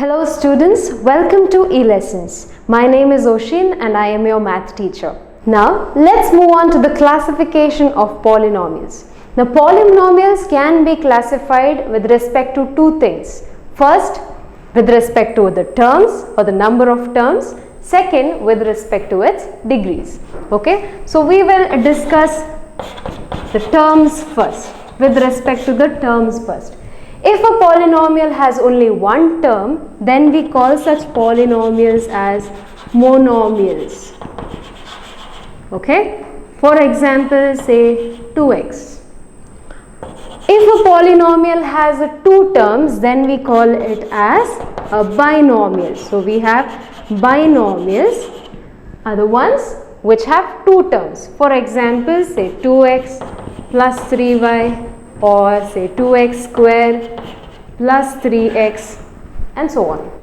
Hello students, welcome to eLessons. My name is Oshin and I am your math teacher. Now let's move on to the classification of polynomials. Now polynomials can be classified with respect to two things. First, with respect to the terms or the number of terms. Second, with respect to its degrees. Okay, so we will discuss the terms first. With respect to the terms first. If a polynomial has only one term, then we call such polynomials as monomials. Okay, for example, say 2x. If a polynomial has two terms, then we call it as a binomial. So we have binomials are the ones which have two terms. For example, say 2x plus 3y, or say 2x square plus 3x, and so on.